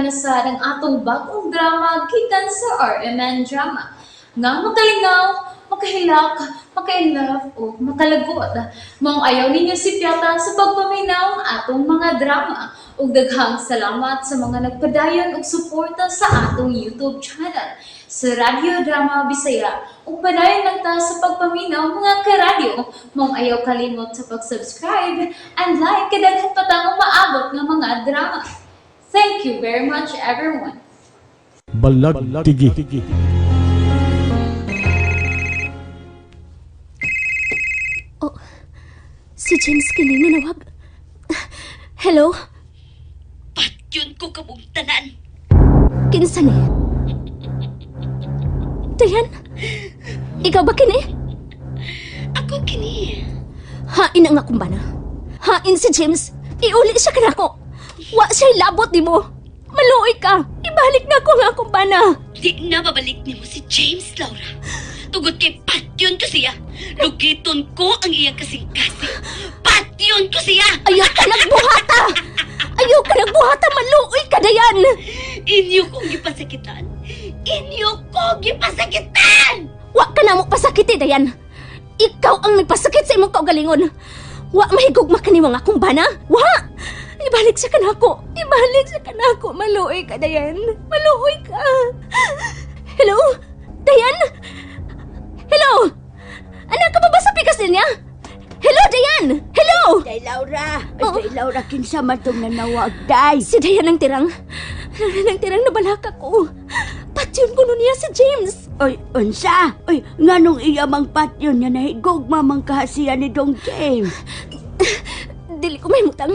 na sa ng atong bagong drama gikan sa RMN Drama. Nga makalingaw, makahilak, maka-inlove o makalagot. Maong ayaw ninyo si Piata sa pagpaminaw atong mga drama. Ug daghang salamat sa mga nagpadayon ug suporta sa atong YouTube channel sa Radio Drama Bisaya. Ug padayon lang ta sa pagpaminaw mga karadyo. Maong ayaw kalimot sa pag-subscribe and like kadaghan pa ta maabot ng mga drama. Thank you very much everyone. Balag Tigi. Si James kini nanawag. Hello? Patyon ko kabong tanan. Kinsa ni? Dayan? Ikaw ba kini? Ako kini. Hain ang akong bana. Hain si James. Iuli siya kanako. Wa siya'y labot ni mo. Maluoy ka. Ibalik na ko ang akong bana. Di na babalik ni mo si James, Laura. Tugod kay patyon ko siya. Lugiton ko ang iyang kasing-kasing. Patyon ko siya! Ayaw ka nagbuhata! Ayaw ka nagbuhata! Maluoy ka, Dayan! Inyo kong gipasakitan. Inyo kong gipasakitan! Wa ka na mo pasakiti, Dayan. Ikaw ang nagpasakit sa imong kaugalingon. Wa mahigugma ka ni mga akong bana. Wa! Ibalik sa kanako. Ibalik sa kanako. Maluoy ka, Dayan. Maluoy ka. Hello? Dayan? Hello? Anak ka ba ba sa pikas niya? Hello, Dayan! Hello! Day Laura! Oh. Day Laura, kinsa man itong nanawag, day! Si Dayan ang tirang. Nang tirang nabalaka ko. Patyon ko nun niya si James. Oy, unsa? Oy, nganong iya mang patyon niya nahigog mamang kahasiya ni Dong James? Dili ko may mutang.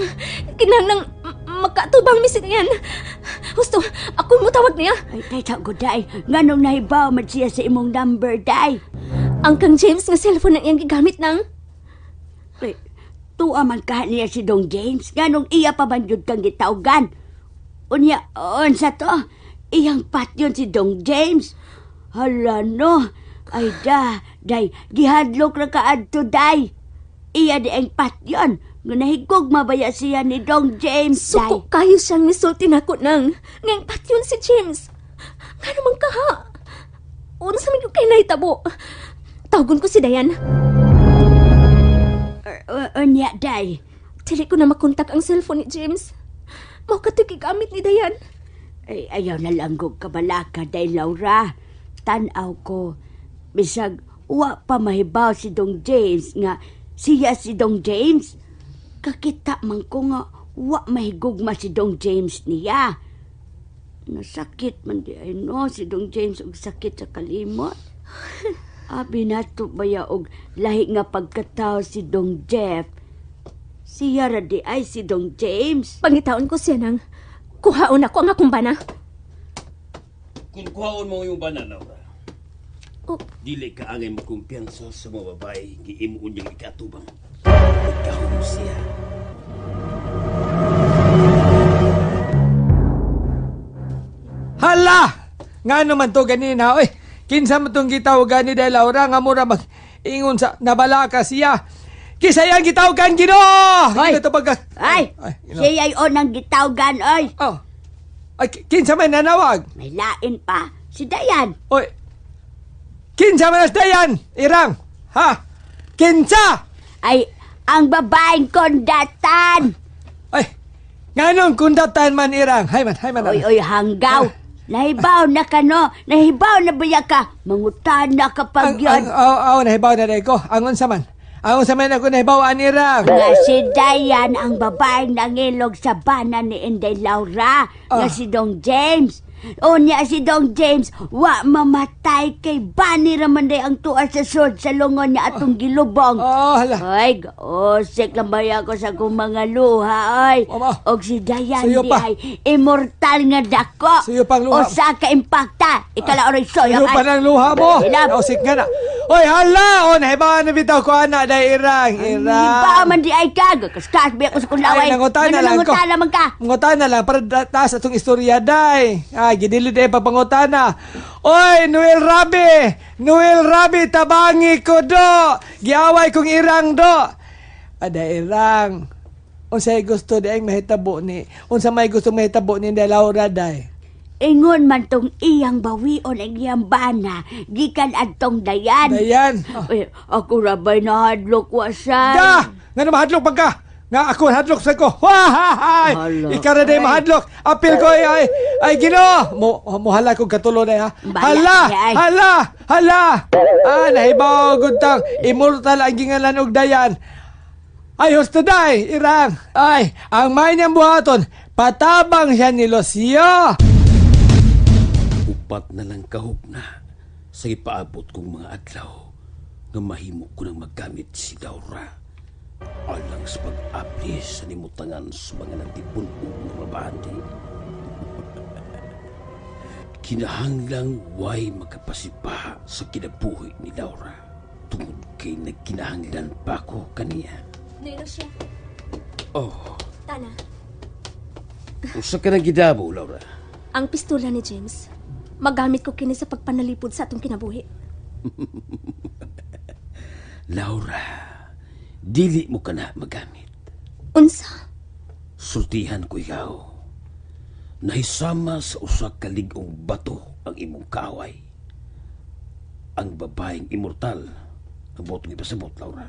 Kinahanglang makatubang mi si Dayan. Gusto, ako mo tawag niya. Ay, day, tago, day. Nganong nahibaw man siya sa imong number, day? Ang kang James nga cellphone na iyang gigamit nang. Oy, tuwa man ka niya si Dong James. Nganong iya pa man yun kang gitawgan? Unya, unsa to? Iyang patyon si Dong James. Hala, no. Ay, day, gihadlok na kaadto, day. Iya di ang patyon. Nga nahigog mabaya siya ni Dong James, day. Suko kayo siyang misulti na ko nang. Ngayong patyon si James. Nga naman ka ha? Una sa mga kay nahitabo. Tawagon ko si Dayan. Unya, day. Dili ko na makontak ang cellphone ni James. Mao ka gamit ni Dayan. Ay, ayaw na langgog kabalaka, day Laura. Tanaw ko. Bisag, wa pa mahibaw si Dong James nga siya si Dong James. Kakita man ko nga wa mahigugma si Dong James niya. Nasakit man di ay no si Dong James og sakit sa kalimot. Abi nato baya og lahi nga pagkatao si Dong Jeff. Siya ra di ay si Dong James. Pangitaon ko siya nang kuhaon ako ang akong bana. Kung kuhaon mo yung banana, Laura, Oh, dili ka angay mo kumpiyansa sa mga babae, giimuon niyang ikatubang. Ikaw mo siya. Hala! Nga naman to ganina, oy. Kinsa mo tong gitawagan ni Day Laura nga mura mag-ingon sa nabalaka siya. Kisayang gitawagan Ginoo! Hoy! Ito pagka... Ay, Ginoo. siya ay onang gitawgan, oy. Oh. Ay, kinsa may nanawag? May lain pa. Si Dayan. Oy. Kinsa man as Dayan? Irang. Ha? Kinsa? Ay, ang babaeng kondatan. Ay. Nganong kundatan man irang? Hay man. Oy, hanggaw. Nahibaw na ka, no? Nahibaw na baya ka? Mangutan na kapag yun. Nahibaw na day ko. Angon sa man. Angon sa man ako nahibawaan irang. Nga si Dayan ang babaeng nangilog sa bana ni Inday Laura. Nga si Dong James. O niya si Dong James, wa mamatay kay bani raman day ang tuwa sa sod sa lungon niya atong gilubong. Hala. Ay, osek lang baya ko sa kong mga luha, ay. Mama. Og si Dayan Suyo di pa. ay immortal nga dako. Suyo pang luha. O sa ka-impacta. Ikala oray soyo, Ano pa ng luha mo? Ilap. Nausik nga na. Oy, hala! Nahibawaan na bitaw ko, anak, day irang. Iba man di ay kag. Kastas biya ko sa kulaway. Ay, nangutan na lang ko. Nangutan naman ka. Ngutana lang, para taas atong istorya, day. Gidili day papangutana. Oy, Noel Rabi, tabangi ko do. Giaway kong irang do. Ada irang. Unsay gusto di ang mahitabo ni. Unsa may gusto mahitabo ni Laura day. Ingon man tong iyang bawion ang iyang bana, gikan adtong dayan. Dayan. Ay, ako rabay nahadlok wasay. Da! Nga na mahadlok pa ka! Nga ako hadlok sa ko. Wahay! Hala. Ikaw na day mahadlok. Apil ko ay Ginoo. Mo hala ko katulo na ha. Bala, ay. Hala. Nahibaw gud tang immortal ang gingalan og dayan. Ay, husto day, irang. Ay, ang may niyang buhaton, patabang siya ni Lucio. Upat na lang kahugna sa ipaabot kong mga adlaw nga mahimo ko nang maggamit si Laura alang sa pag-abli sa nimutangan sa mga nagtibunbog ng mabandi. Kinahanglang way makapasipa sa kinabuhi ni Laura tungod kay nagkinahanglan pa ko kaniya. Nilo siya. Oh, Tana, usa ka ng gidabo, Laura. ang pistola ni James. Magamit ko kini sa pagpanalipod sa atong kinabuhi. Laura, dili mo ka na magamit. Unsa? Sultihan ko ikaw. Nahisama sa usa ka ligong bato ang imong kaaway. Ang babaeng immortal ang botong ipasabot, Laura.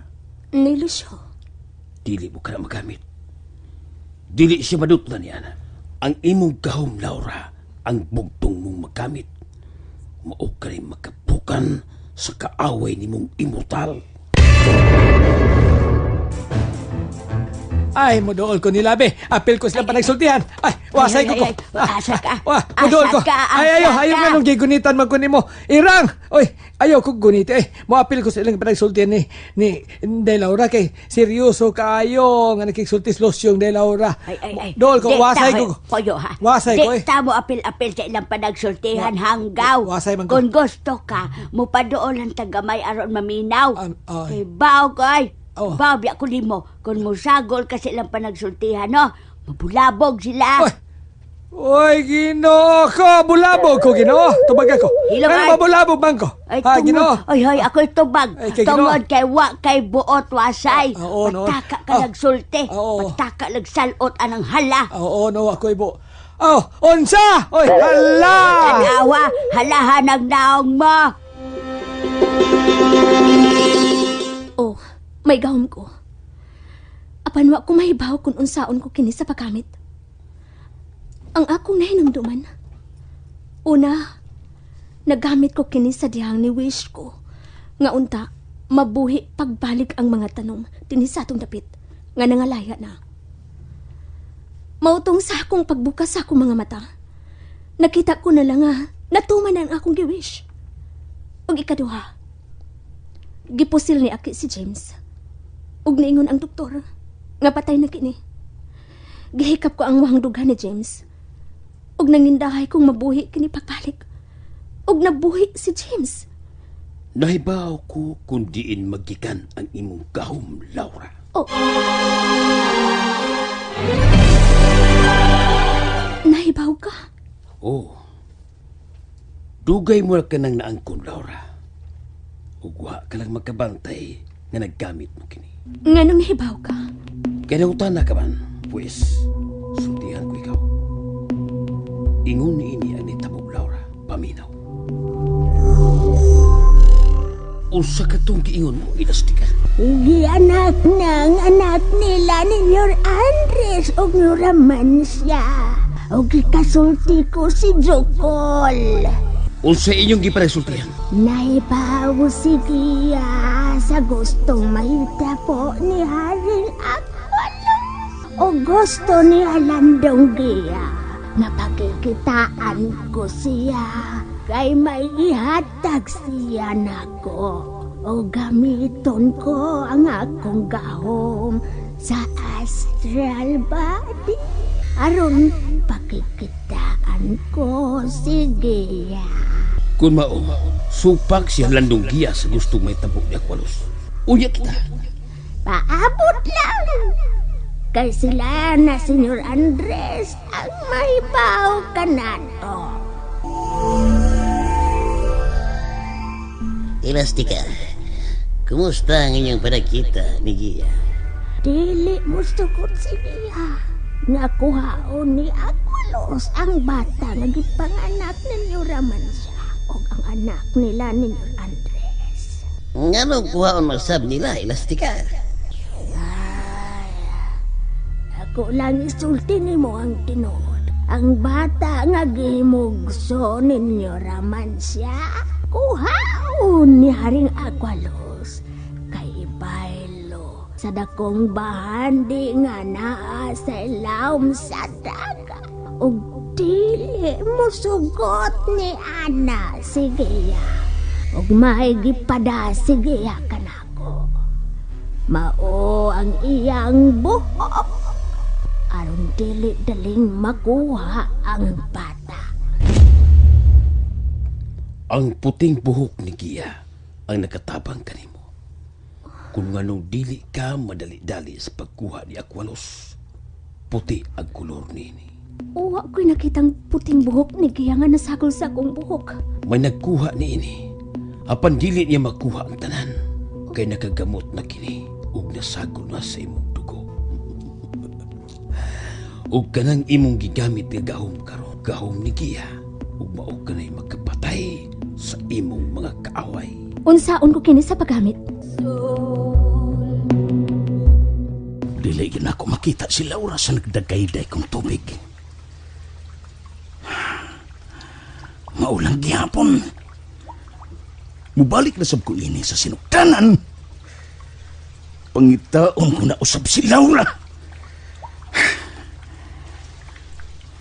Nilo siya. Dili mo ka na magamit. Dili siya madutlan niya. Ang imong gahom, Laura, ang bugtong mong magamit. Mao ka rin makapukan sa kaaway ni mong immortal. Ay, mudool ko nilabi. Apil ko sila pa nagsultihan. Ay, wasay ko ko. Asa ka? Mudool ko. Asa ka? Ayaw Asa nga ka? nung gigunitan magkunin mo. Irang! Oy, ayaw ko gunit. Mo apil ko silang pa nagsultihan ni De Laura kay seryoso kaayo nga nakiksultis losyong De Laura. Ay. Dool ko, Di wasay ta- ko. Poyo ha. Wasay ko, Di ta mo apil-apil sa ilang panagsultihan hanggaw. Wasay man ko. Kung gusto ka, mupadool ang tagamay aron maminaw. Ay. Kay baw ko ay. Oh. Baw, biya ko limo. Kung musagol ka sa ilang panagsultihan, no? Mabulabog sila. Oy, Ginoo ko. Bulabog ko, Ginoo. Tubag ako. Hilong Ano ay. mabulabog man ko? Ay, Ha, Ginoo. Ay, ako itubag. Ay, kay Tungod Ginoo. kay wa kay buot wasay. Oo, no. Pataka ka nagsulti. Oo. Pataka nagsalot anang hala. Oo, no, ako ibo. Oh, unsa? Oy, hala! Tanawa, halahan ang naong mo. Oh, may gahom ko. Apan wa ko mahibaw kung unsaon ko kini sa paggamit. Ang akong nahinumduman. Una, nagamit ko kini sa dihang ni wish ko. Nga unta, mabuhi pagbalik ang mga tanom dinhi sa atong dapit nga nangalaya na. Mautong sa akong pagbukas sa akong mga mata, nakita ko na lang nga natuman ang akong giwish. Ug ikaduha, gipusil ni Aki si James. Ug niingon ang doktor nga patay na kini. Gihikap ko ang wahang duga ni James. Ug nangindahay kong mabuhi kini pagbalik. Ug nabuhi si James. Nahibaw ko kung diin magikan ang imong gahom, Laura. Oh. Nahibaw ka? Oh, dugay mo ka nang naangkon, Laura. Ugwa ka lang magkabantay nga naggamit mo kini. Nganong nahibaw ka? Kaya nautan na ka man, pues, sultihan ko ikaw. Ingon ni ini ang nitabog, Laura, paminaw. Usa ka tong giingon mo, ilastika. Gianak ng anak nila ni Lord Andres o Nuraman siya. O gikasulti ko si Jokol. Unsa inyong giparesultihan? Naibaw si Gia sa gustong mahita po ni Haring Aqualo. O gusto ni Alandong Gia na pakikitaan ko siya. Kay may ihatag siya nako. O gamiton ko ang akong gahom sa astral body. Aron pakikitaan ko si Gia. Kung mao, supak siya landong giya sa gustong may tabok ni Aqualos. Unya kita. Paabot lang. Kay sila na Senyor Andres ang mahibaw ka nato. Elastika, kumusta ang inyong panagkita ni Gia? Dili mo sugod siya. Nga kuhaon ni Aqualos ang bata nga gipanganak ninyo Raman siya o ang anak nila ninyo Andres. Nga nung kuhaon magsab nila, elastika. Ako lang isulti nimo ang tinuod. Ang bata nga gihimugso ninyo Raman siya. Kuhaon ni Haring Aqualos kay Bailo sa dakong bahandi nga naa sa ilawom sa dagat. Ug dili mo sugot ni Ana sigeya. Ug mahigipada sigeya kanako. Mao ang iyang buhok. Aron dili daling makuha ang bata. Ang puting buhok ni Gia ang nakatabang kanimo. Kung nganong dili ka madali-dali sa pagkuha ni Aqualos, puti ang kulor nini. Uwa ko'y nakitang puting buhok ni Gia nga nasagol sa akong buhok. May nagkuha ni ini. Apan dili niya makuha ang tanan. Kay nakagamot na kini ug nasagol na sa imong dugo. Ug kanang imong gigamit nga gahom karon, gahom ni Gia. Ug mao kanay magkapatay sa imong mga kaaway. Unsaon ko kini sa paggamit? Dili gid ako makita si Laura sa nagdagayday kong tubig. Maulang gihapon. Mubalik na sab ko ini sa sinugdanan. Pangitaon ko na usab si Laura.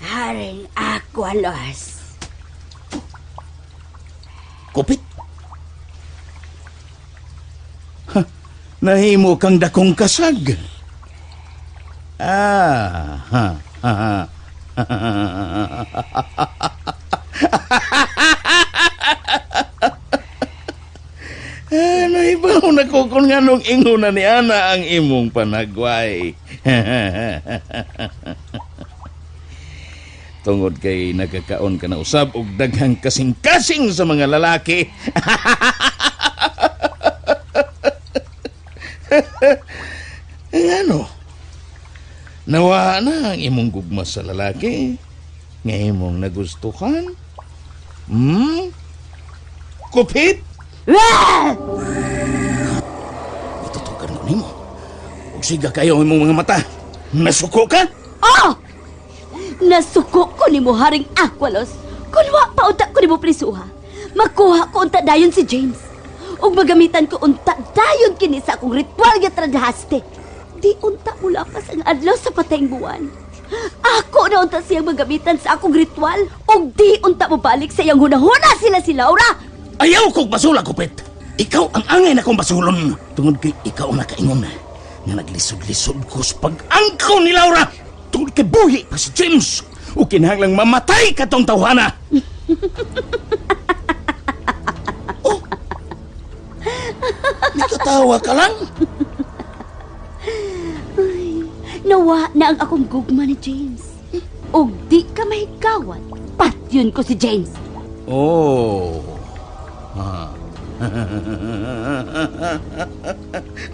Haring Aqualos. Kupit. Ha, nahimo kang dakong kasag. Ha. Naibaw na ko kung nganong inguna ni Ana ang imong panagway. Tungod kay nagkakaon ka na usab og daghang kasing-kasing sa mga lalaki. Ano? Nawa na ang imong gugma sa lalaki nga imong nagustuhan? Kupit? Itutukan ko nimo. Ug siga kayo ang imong mga mata. Nasuko ka? Oh! Nasuko ko ni mo Haring Aqualos. Kulwa pa unta ko ni mo prisuha. Makuha ko unta dayon si James. Ug magamitan ko unta dayon kini sa akong ritual nga tradhaste. Di unta mula pa ang adlaw sa patayng buwan. Ako na unta siyang magamitan sa akong ritual. Ug di unta mo balik sa iyang hunahuna sila si Laura. Ayaw kong basula, Kupit. Ikaw ang angay na kong basulon. Tungod kay ikaw ang nakaingon nga naglisod-lisod ko sa pag-angko ni Laura. Tungod kay buhi pa si James. O kinahanglang mamatay ka tong tawhana. Oh, nakatawa ka lang? Nawa na ang akong gugma ni James. Ug di ka mahigawat. Patyon ko si James. Oh.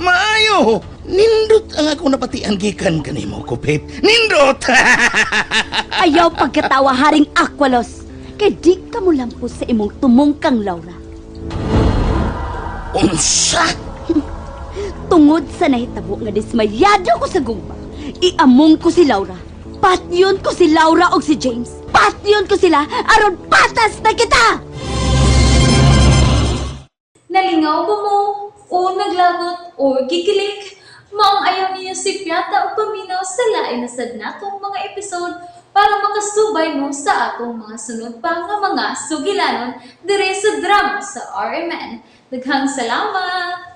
Maayo! Nindot ang ako napatian gikan kanimo, Kupit. Nindot! Ayaw pagkatawa Haring Aqualos. Kay di ka mo lampos sa imong tumungkang Laura. Unsa? Tungod sa nahitabo nga dismayado ko sa gugma, iamong ko si Laura. Patyon ko si Laura o si James. Patyon ko sila aron patas na kita! Nalingaw ba mo? O naglagot? O gikilik? Maong ayaw niya si Piata o paminaw sa lain na sad natong mga episode para makasubay mo sa atong mga sunod pa nga mga sugilanon dire sa drama sa RMN. Daghang salamat!